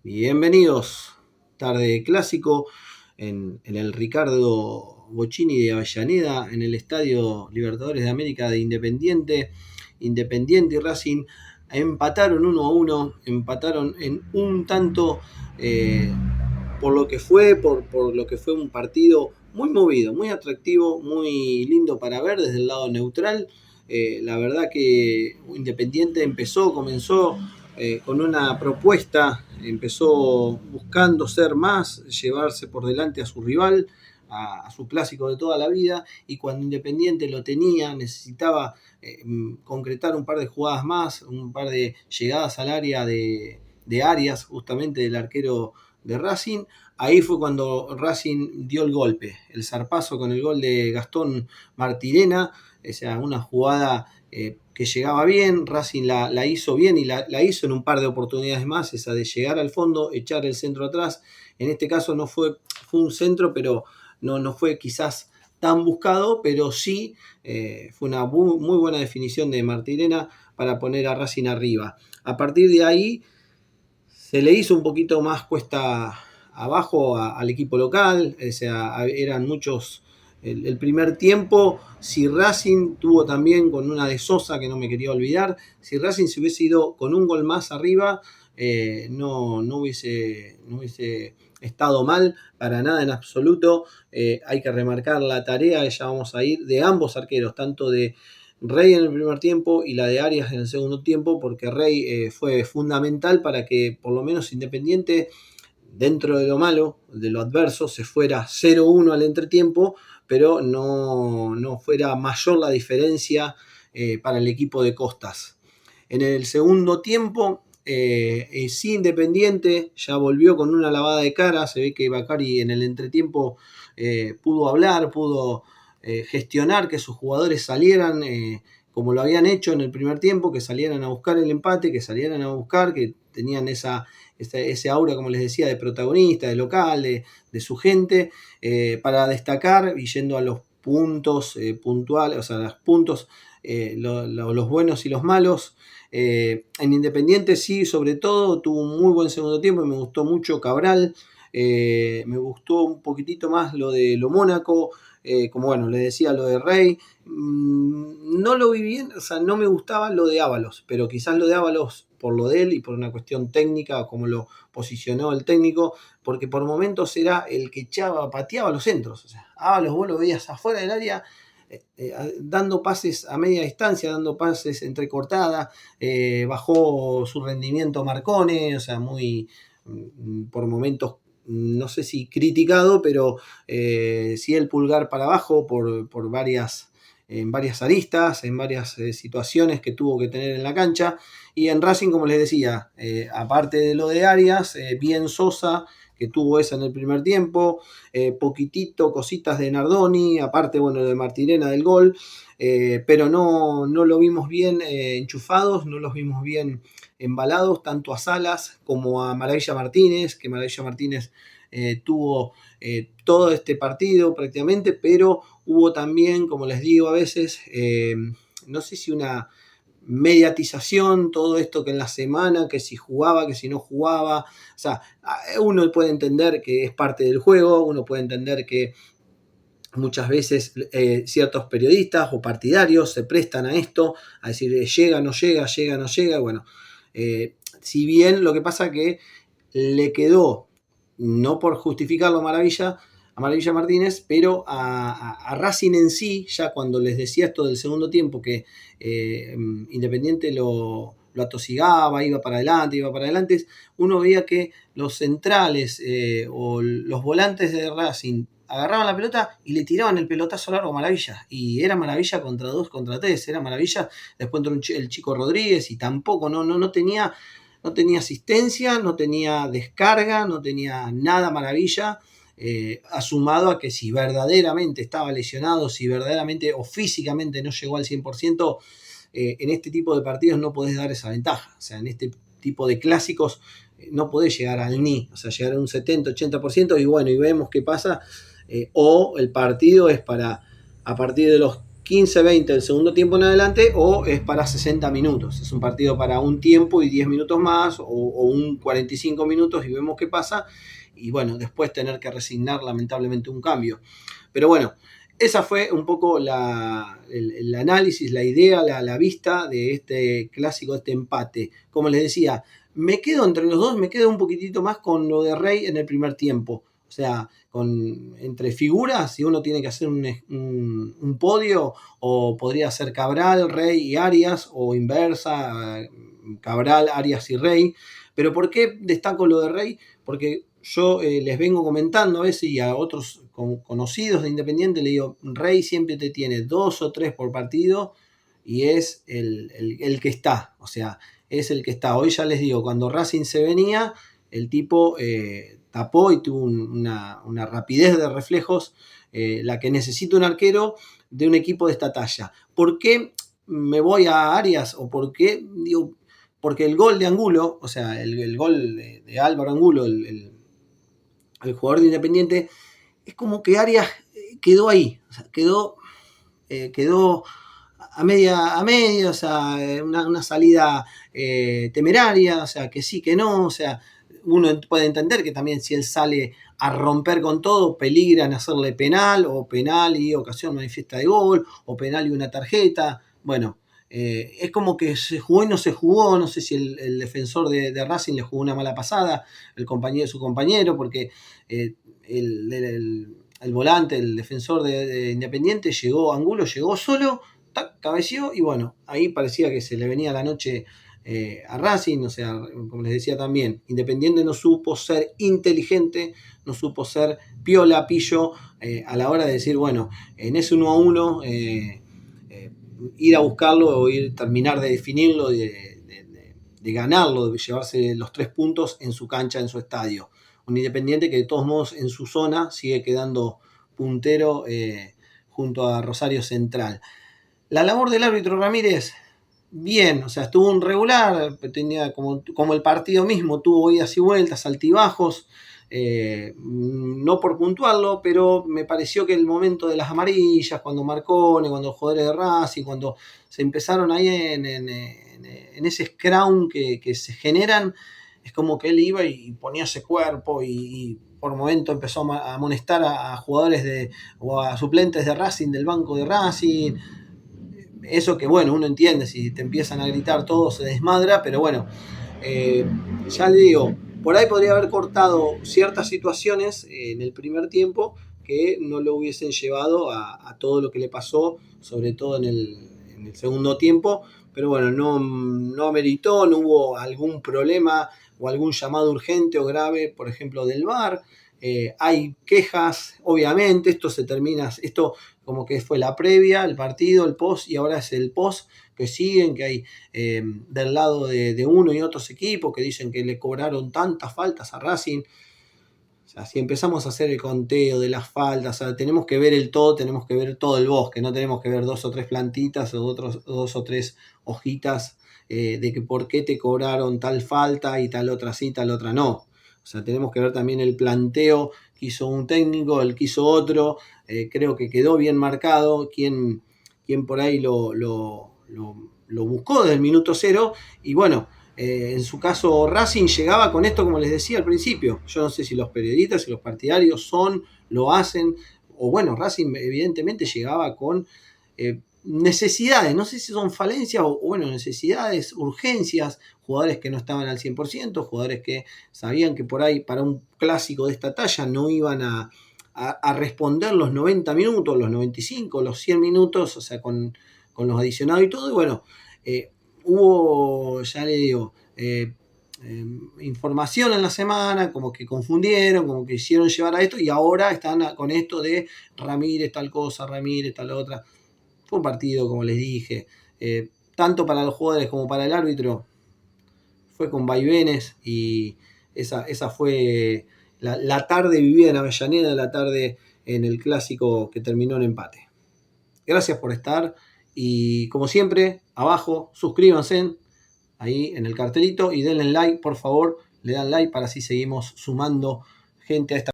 Bienvenidos, tarde clásico en el Ricardo Bocchini de Avellaneda, en el Estadio Libertadores de América de Independiente. Independiente y Racing empataron 1-1, empataron en un tanto por lo que fue un partido muy movido, muy atractivo, muy lindo para ver desde el lado neutral. La verdad que Independiente comenzó con una propuesta, empezó buscando ser más, llevarse por delante a su rival, a su clásico de toda la vida, y cuando Independiente lo tenía, necesitaba concretar un par de jugadas más, un par de llegadas al área de Arias, justamente del arquero de Racing. Ahí fue cuando Racing dio el golpe, el zarpazo con el gol de Gastón Martirena, o sea, una jugada que llegaba bien, Racing la hizo bien y la hizo en un par de oportunidades más, esa de llegar al fondo, echar el centro atrás. En este caso fue un centro, pero no fue quizás tan buscado, pero sí fue una muy buena definición de Martirena para poner a Racing arriba. A partir de ahí se le hizo un poquito más cuesta abajo al equipo local, o sea, eran muchos. El primer tiempo, si Racing tuvo también con una de Sosa, que no me quería olvidar, si Racing se hubiese ido con un gol más arriba, no hubiese estado mal, para nada en absoluto. Hay que remarcar la tarea, ya vamos a ir, de ambos arqueros, tanto de Rey en el primer tiempo y la de Arias en el segundo tiempo, porque Rey fue fundamental para que por lo menos Independiente, dentro de lo malo, de lo adverso, se fuera 0-1 al entretiempo, pero no fuera mayor la diferencia para el equipo de Costas. En el segundo tiempo, sí, Independiente ya volvió con una lavada de cara. Se ve que Bacari en el entretiempo pudo hablar, pudo gestionar que sus jugadores salieran como lo habían hecho en el primer tiempo, que salieran a buscar el empate, que salieran a buscar, que tenían ese aura, como les decía, de protagonista, de local, de su gente, para destacar y yendo a los puntos puntuales, o sea, los puntos, los buenos y los malos. En Independiente sí, sobre todo, tuvo un muy buen segundo tiempo y me gustó mucho Cabral. Me gustó un poquitito más lo de lo Mónaco, como bueno, les decía lo de Rey. No lo vi bien, o sea, no me gustaba lo de Ábalos, pero quizás lo de Ábalos por lo de él y por una cuestión técnica, como lo posicionó el técnico, porque por momentos era el que pateaba los centros. O sea, Ábalos vos lo veías afuera del área, dando pases a media distancia, dando pases entrecortadas, bajó su rendimiento Marcone, o sea, muy por momentos, no sé si criticado, pero sí el pulgar para abajo por en varias aristas, en varias situaciones que tuvo que tener en la cancha. Y en Racing, como les decía, aparte de lo de Arias, bien Sosa, que tuvo esa en el primer tiempo, poquitito, cositas de Nardoni, aparte, bueno, de Martirena del gol, pero no lo vimos bien enchufados, no los vimos bien embalados, tanto a Salas como a Maravilla Martínez, que Maravilla Martínez tuvo todo este partido prácticamente, pero hubo también, como les digo a veces, no sé si una mediatización, todo esto que en la semana, que si jugaba, que si no jugaba, o sea, uno puede entender que es parte del juego, uno puede entender que muchas veces ciertos periodistas o partidarios se prestan a esto, a decir llega, no llega, llega, no llega, bueno, si bien lo que pasa que le quedó, no por justificarlo a Maravilla Martínez, pero a Racing en sí, ya cuando les decía esto del segundo tiempo, que Independiente lo atosigaba, iba para adelante, uno veía que los centrales o los volantes de Racing agarraban la pelota y le tiraban el pelotazo largo a Maravilla. Y era Maravilla contra 2, contra 3, era Maravilla. Después entró el Chico Rodríguez y tampoco, no tenía asistencia, no tenía descarga, no tenía nada Maravilla, asumado a que si verdaderamente estaba lesionado, si verdaderamente o físicamente no llegó al 100%, en este tipo de partidos no podés dar esa ventaja. O sea, en este tipo de clásicos no podés llegar al ni, o sea, llegar a un 70-80% y bueno, y vemos qué pasa. O el partido es para, a partir de los 15, 20 del segundo tiempo en adelante, o es para 60 minutos. Es un partido para un tiempo y 10 minutos más, o un 45 minutos y vemos qué pasa. Y bueno, después tener que resignar lamentablemente un cambio. Pero bueno, esa fue un poco el análisis, la idea, la vista de este clásico, este empate. Como les decía, me quedo entre los dos, me quedo un poquitito más con lo de Rey en el primer tiempo. O sea, entre figuras, si uno tiene que hacer un podio, o podría ser Cabral, Rey y Arias, o inversa, Cabral, Arias y Rey. Pero ¿por qué destaco lo de Rey? Porque yo les vengo comentando a veces, y a otros conocidos de Independiente le digo, Rey siempre te tiene 2 o 3 por partido y es el que está, o sea, es el que está. Hoy ya les digo, cuando Racing se venía, el tipo tapó y tuvo una rapidez de reflejos, la que necesita un arquero de un equipo de esta talla. ¿Por qué me voy a Arias? ¿O por qué? Digo, porque el gol de Angulo, o sea, el gol de Álvaro Angulo, el jugador de Independiente, es como que Arias quedó ahí, o sea, quedó a media, o sea, una salida temeraria, o sea, que sí, que no, o sea, uno puede entender que también si él sale a romper con todo, peligra en hacerle penal, o penal y ocasión manifiesta de gol, o penal y una tarjeta. Bueno, es como que se jugó y no se jugó. No sé si el defensor de Racing le jugó una mala pasada, su compañero, porque el volante, el defensor de Independiente, Angulo llegó solo, cabeció, y bueno, ahí parecía que se le venía la noche a Racing. O sea, como les decía también, Independiente no supo ser inteligente, no supo ser piola, pillo, a la hora de decir, bueno, en ese 1-1, ir a buscarlo, o terminar de definirlo, de ganarlo, de llevarse los 3 puntos en su cancha, en su estadio. Un Independiente que de todos modos en su zona sigue quedando puntero junto a Rosario Central. La labor del árbitro Ramírez, bien, o sea, estuvo un regular, tenía como el partido mismo, tuvo idas y vueltas, altibajos, no por puntuarlo, pero me pareció que el momento de las amarillas, cuando Marcone, cuando los jugadores de Racing, cuando se empezaron ahí en ese scrum que se generan, es como que él iba y ponía ese cuerpo, y por momento empezó a amonestar a jugadores o a suplentes de Racing, del banco de Racing. Eso que, bueno, uno entiende, si te empiezan a gritar todo se desmadra, pero bueno, ya le digo, por ahí podría haber cortado ciertas situaciones en el primer tiempo que no lo hubiesen llevado a todo lo que le pasó, sobre todo en el segundo tiempo. Pero bueno, no ameritó, no hubo algún problema o algún llamado urgente o grave, por ejemplo, del VAR. Hay quejas, obviamente, esto como que fue la previa, el partido, el post, y ahora es el post que siguen, que hay del lado de uno y otros equipos que dicen que le cobraron tantas faltas a Racing. O sea, si empezamos a hacer el conteo de las faltas, o sea, tenemos que ver el todo, tenemos que ver todo el bosque, no tenemos que ver 2 o 3 plantitas, o 2 o 3 hojitas de que por qué te cobraron tal falta y tal otra sí, tal otra no. O sea, tenemos que ver también el planteo que hizo un técnico, el que hizo otro. Creo que quedó bien marcado quién por ahí lo buscó desde el minuto 0. Y bueno, en su caso Racing llegaba con esto, como les decía al principio. Yo no sé si los periodistas y los partidarios lo hacen, o bueno, Racing evidentemente llegaba con necesidades, no sé si son falencias o bueno, necesidades, urgencias, jugadores que no estaban al 100%, jugadores que sabían que por ahí para un clásico de esta talla no iban a responder los 90 minutos, los 95, los 100 minutos, o sea, con los adicionados y todo. Y bueno, hubo, ya le digo, información en la semana, como que confundieron, como que hicieron llevar a esto, y ahora están con esto de Ramírez tal cosa, Ramírez tal otra. Fue un partido, como les dije, tanto para los jugadores como para el árbitro, fue con vaivenes, y esa fue la tarde vivida en Avellaneda, la tarde en el clásico que terminó en empate. Gracias por estar, y como siempre, abajo, suscríbanse ahí en el cartelito y denle like, por favor, le dan like para así seguimos sumando gente a esta